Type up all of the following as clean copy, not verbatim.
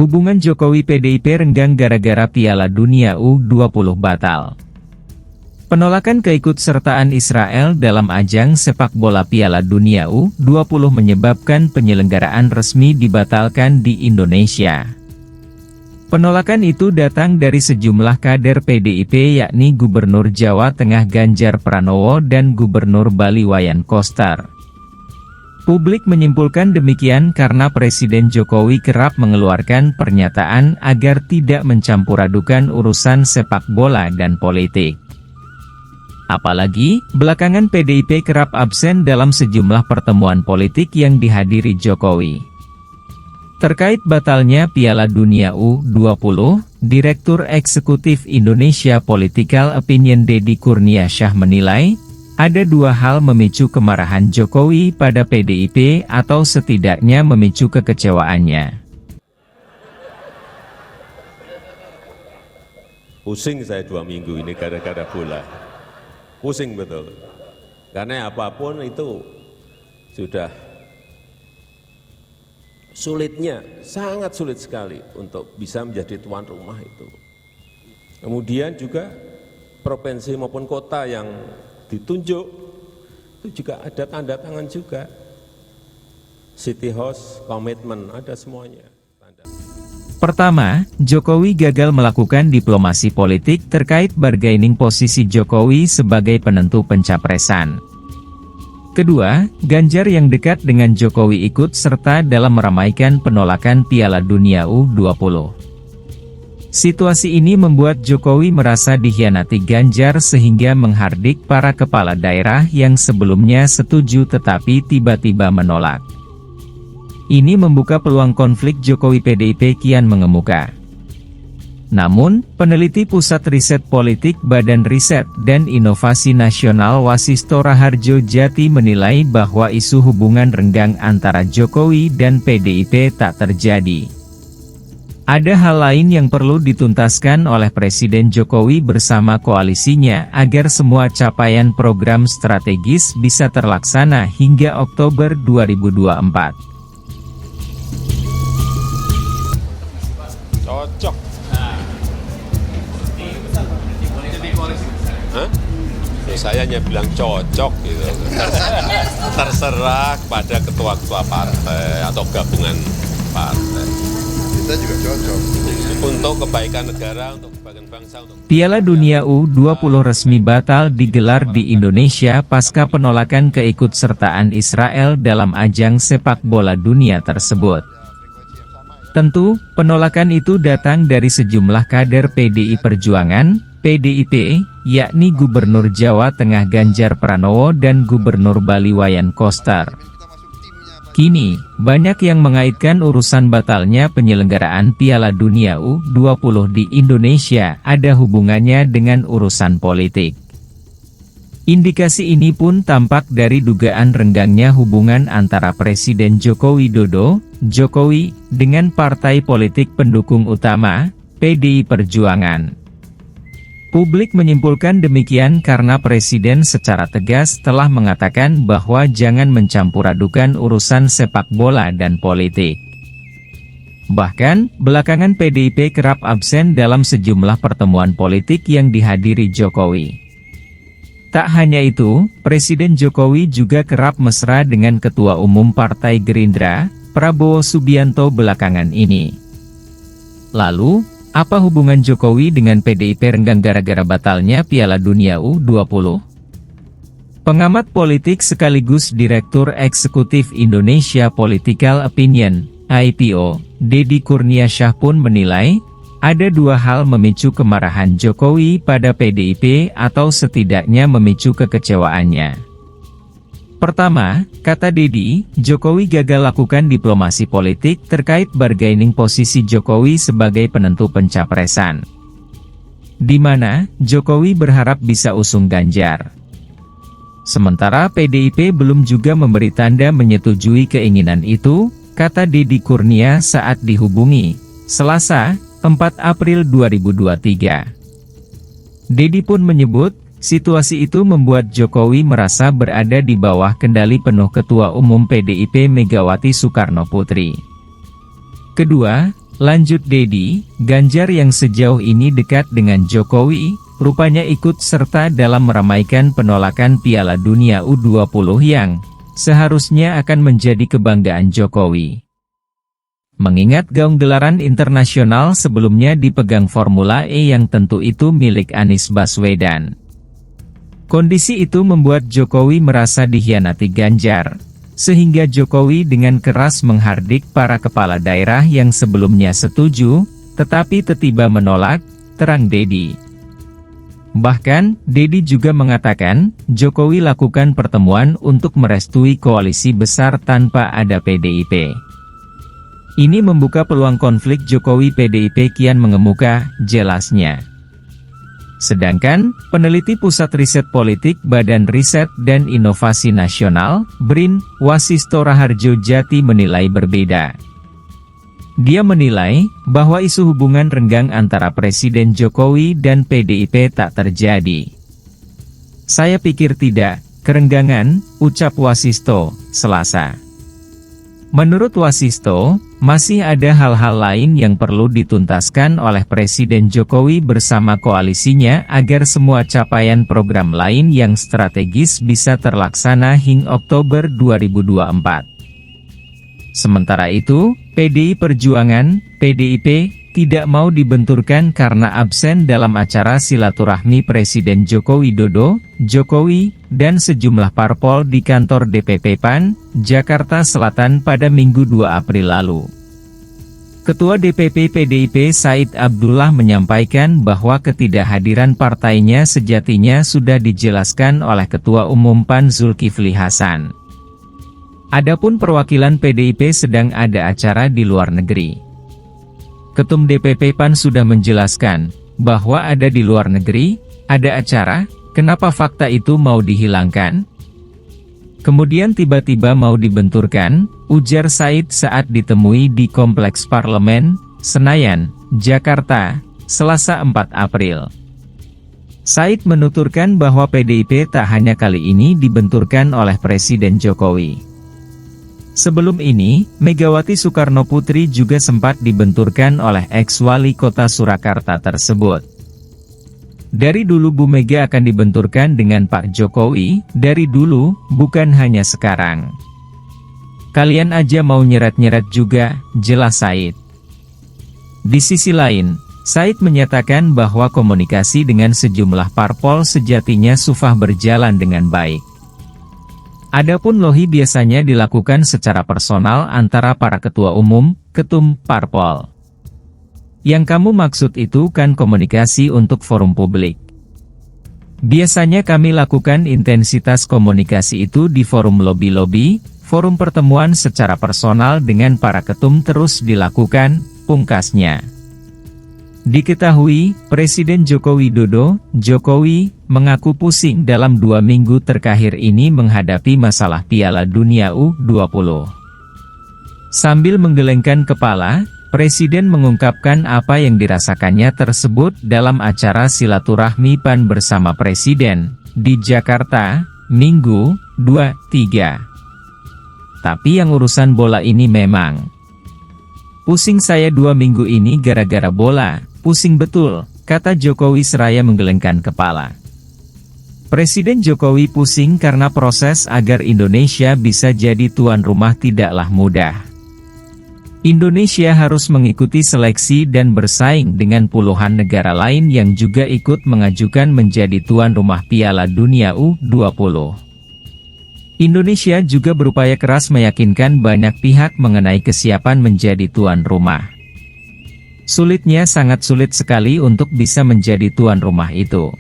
Hubungan Jokowi-PDIP renggang gara-gara Piala Dunia U20 batal. Penolakan keikutsertaan Israel dalam ajang sepak bola Piala Dunia U20 menyebabkan penyelenggaraan resmi dibatalkan di Indonesia. Penolakan itu datang dari sejumlah kader PDIP yakni Gubernur Jawa Tengah Ganjar Pranowo dan Gubernur Bali Wayan Koster. Publik menyimpulkan demikian karena Presiden Jokowi kerap mengeluarkan pernyataan agar tidak mencampur-adukan urusan sepak bola dan politik. Apalagi, belakangan PDIP kerap absen dalam sejumlah pertemuan politik yang dihadiri Jokowi. Terkait batalnya Piala Dunia U20, Direktur Eksekutif Indonesia Political Opinion Deddy Kurniasyah menilai, ada dua hal memicu kemarahan Jokowi pada PDIP atau setidaknya memicu kekecewaannya. Pusing saya 2 minggu ini gara-gara bola. Pusing betul. Karena apapun itu sudah sulitnya, sangat sulit sekali untuk bisa menjadi tuan rumah itu. Kemudian juga provinsi maupun kota yang ditunjuk, itu juga ada tanda tangan juga. City House, komitmen, ada semuanya. Pertama, Jokowi gagal melakukan diplomasi politik terkait bargaining posisi Jokowi sebagai penentu pencapresan. Kedua, Ganjar yang dekat dengan Jokowi ikut serta dalam meramaikan penolakan Piala Dunia U20. Situasi ini membuat Jokowi merasa dikhianati Ganjar sehingga menghardik para kepala daerah yang sebelumnya setuju tetapi tiba-tiba menolak. Ini membuka peluang konflik Jokowi-PDIP kian mengemuka. Namun, peneliti Pusat Riset Politik Badan Riset dan Inovasi Nasional Wasisto Raharjo Jati menilai bahwa isu hubungan renggang antara Jokowi dan PDIP tak terjadi. Ada hal lain yang perlu dituntaskan oleh Presiden Jokowi bersama koalisinya agar semua capaian program strategis bisa terlaksana hingga Oktober 2024. Cocok. Hah? Saya hanya bilang cocok gitu. Terserah kepada ketua-ketua partai atau gabungan partai. Kita juga cocok. Untuk kebaikan negara, untuk kebaikan bangsa. Piala Dunia U20 resmi batal digelar di Indonesia pasca penolakan keikutsertaan Israel dalam ajang sepak bola dunia tersebut. Tentu, penolakan itu datang dari sejumlah kader PDI Perjuangan, PDIP, yakni Gubernur Jawa Tengah Ganjar Pranowo dan Gubernur Bali Wayan Koster. Kini, banyak yang mengaitkan urusan batalnya penyelenggaraan Piala Dunia U20 di Indonesia ada hubungannya dengan urusan politik. Indikasi ini pun tampak dari dugaan renggangnya hubungan antara Presiden Joko Widodo, Jokowi, dengan partai politik pendukung utama, PDI Perjuangan. Publik menyimpulkan demikian karena Presiden secara tegas telah mengatakan bahwa jangan mencampur-adukan urusan sepak bola dan politik. Bahkan, belakangan PDIP kerap absen dalam sejumlah pertemuan politik yang dihadiri Jokowi. Tak hanya itu, Presiden Jokowi juga kerap mesra dengan Ketua Umum Partai Gerindra, Prabowo Subianto belakangan ini. Lalu, apa hubungan Jokowi dengan PDIP renggang gara-gara batalnya Piala Dunia U20? Pengamat politik sekaligus Direktur Eksekutif Indonesia Political Opinion, IPO, Deddy Kurniasyah pun menilai, ada dua hal memicu kemarahan Jokowi pada PDIP atau setidaknya memicu kekecewaannya. Pertama, kata Deddy, Jokowi gagal lakukan diplomasi politik terkait bargaining posisi Jokowi sebagai penentu pencapresan. Di mana, Jokowi berharap bisa usung Ganjar. Sementara PDIP belum juga memberi tanda menyetujui keinginan itu, kata Deddy Kurnia saat dihubungi, Selasa, 4 April 2023. Deddy pun menyebut, situasi itu membuat Jokowi merasa berada di bawah kendali penuh Ketua Umum PDIP Megawati Soekarno Putri. Kedua, Lanjut Dedi, Ganjar yang sejauh ini dekat dengan Jokowi, rupanya ikut serta dalam meramaikan penolakan Piala Dunia U20 yang seharusnya akan menjadi kebanggaan Jokowi. Mengingat gaung gelaran internasional sebelumnya dipegang Formula E yang tentu itu milik Anies Baswedan. Kondisi itu membuat Jokowi merasa dikhianati Ganjar, sehingga Jokowi dengan keras menghardik para kepala daerah yang sebelumnya setuju, tetapi tiba-tiba menolak, terang Dedi. Bahkan, Dedi juga mengatakan, Jokowi lakukan pertemuan untuk merestui koalisi besar tanpa ada PDIP. Ini membuka peluang konflik Jokowi-PDIP kian mengemuka, jelasnya. Sedangkan, peneliti Pusat Riset Politik Badan Riset dan Inovasi Nasional, BRIN, Wasisto Raharjo Jati menilai berbeda. Dia menilai, bahwa isu hubungan renggang antara Presiden Jokowi dan PDIP tak terjadi. Saya pikir tidak, kerenggangan, ucap Wasisto, Selasa. Menurut Wasisto, masih ada hal-hal lain yang perlu dituntaskan oleh Presiden Jokowi bersama koalisinya agar semua capaian program lain yang strategis bisa terlaksana hingga Oktober 2024. Sementara itu, PDI Perjuangan, PDIP, tidak mau dibenturkan karena absen dalam acara silaturahmi Presiden Joko Widodo, Jokowi, dan sejumlah parpol di kantor DPP PAN, Jakarta Selatan pada Minggu 2 April lalu. Ketua DPP PDIP Said Abdullah menyampaikan bahwa ketidakhadiran partainya sejatinya sudah dijelaskan oleh Ketua Umum PAN Zulkifli Hasan. Adapun perwakilan PDIP sedang ada acara di luar negeri. Ketum DPP PAN sudah menjelaskan, bahwa ada di luar negeri, ada acara, kenapa fakta itu mau dihilangkan? Kemudian tiba-tiba mau dibenturkan, ujar Said saat ditemui di Kompleks Parlemen, Senayan, Jakarta, Selasa 4 April. Said menuturkan bahwa PDIP tak hanya kali ini dibenturkan oleh Presiden Jokowi. Sebelum ini, Megawati Soekarnoputri juga sempat dibenturkan oleh ex-wali kota Surakarta tersebut. Dari dulu Bu Mega akan dibenturkan dengan Pak Jokowi, dari dulu, bukan hanya sekarang. Kalian aja mau nyeret-nyeret juga, jelas Said. Di sisi lain, Said menyatakan bahwa komunikasi dengan sejumlah parpol sejatinya sufah berjalan dengan baik. Adapun lohi biasanya dilakukan secara personal antara para ketua umum, ketum, parpol. Yang kamu maksud itu kan komunikasi untuk forum publik. Biasanya kami lakukan intensitas komunikasi itu di forum lobi-lobi, forum pertemuan secara personal dengan para ketum terus dilakukan, pungkasnya. Diketahui, Presiden Joko Widodo, Jokowi, mengaku pusing dalam 2 minggu terakhir ini menghadapi masalah Piala Dunia U20. Sambil menggelengkan kepala, Presiden mengungkapkan apa yang dirasakannya tersebut dalam acara silaturahmi PAN bersama Presiden, di Jakarta, Minggu, 2-3. Tapi yang urusan bola ini memang pusing saya 2 minggu ini gara-gara bola. Pusing betul, kata Jokowi seraya menggelengkan kepala. Presiden Jokowi pusing karena proses agar Indonesia bisa jadi tuan rumah tidaklah mudah. Indonesia harus mengikuti seleksi dan bersaing dengan puluhan negara lain yang juga ikut mengajukan menjadi tuan rumah Piala Dunia U20. Indonesia juga berupaya keras meyakinkan banyak pihak mengenai kesiapan menjadi tuan rumah. Sulitnya sangat sulit sekali untuk bisa menjadi tuan rumah itu.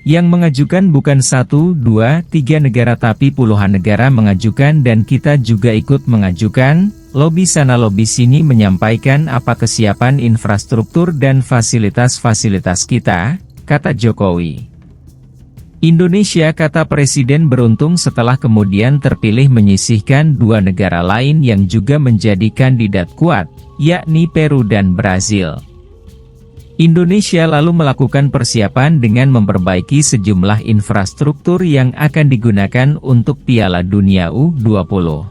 Yang mengajukan bukan 1, 2, 3 negara tapi puluhan negara mengajukan dan kita juga ikut mengajukan, lobi sana lobi sini menyampaikan apa kesiapan infrastruktur dan fasilitas-fasilitas kita, kata Jokowi. Indonesia, kata Presiden, beruntung setelah kemudian terpilih menyisihkan 2 negara lain yang juga menjadi kandidat kuat, yakni Peru dan Brazil. Indonesia lalu melakukan persiapan dengan memperbaiki sejumlah infrastruktur yang akan digunakan untuk Piala Dunia U20.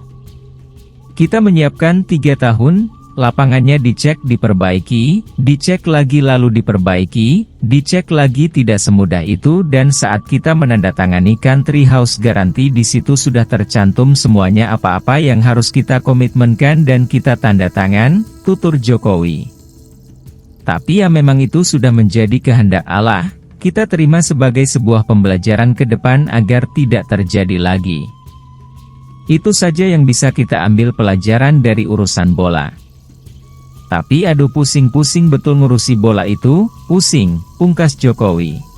Kita menyiapkan 3 tahun, lapangannya dicek diperbaiki, dicek lagi lalu diperbaiki, dicek lagi tidak semudah itu dan saat kita menandatangani country house guarantee di situ sudah tercantum semuanya apa-apa yang harus kita komitmenkan dan kita tanda tangan, tutur Jokowi. Tapi ya memang itu sudah menjadi kehendak Allah, kita terima sebagai sebuah pembelajaran ke depan agar tidak terjadi lagi. Itu saja yang bisa kita ambil pelajaran dari urusan bola. Tapi aduh pusing-pusing betul ngurusi bola itu, pusing, pungkas Jokowi.